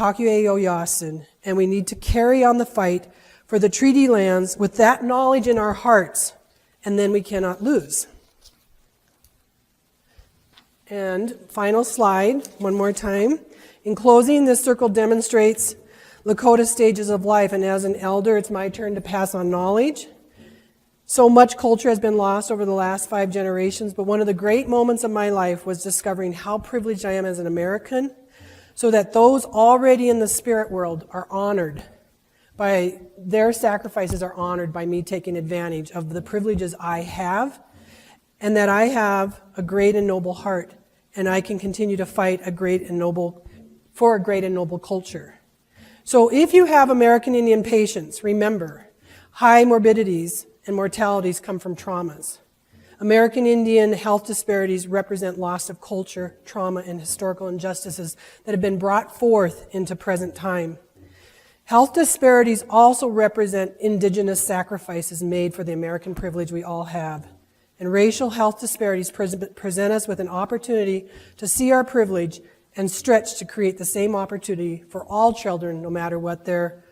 we need to carry on the fight for the treaty lands with that knowledge in our hearts, and then we cannot lose. And final slide, one more time. In closing, this circle demonstrates Lakota stages of life, and as an elder, it's my turn to pass on knowledge. So much culture has been lost over the last 5 generations, but one of the great moments of my life was discovering how privileged I am as an American, so that those already in the spirit world are honored by, their sacrifices are honored by me taking advantage of the privileges I have, and that I have a great and noble heart, and I can continue to fight for a great and noble culture. So if you have American Indian patients, remember, high morbidities and mortalities come from traumas. American Indian health disparities represent loss of culture, trauma, and historical injustices that have been brought forth into present time. Health disparities also represent indigenous sacrifices made for the American privilege we all have. And racial health disparities present us with an opportunity to see our privilege and stretch to create the same opportunity for all children, no matter what their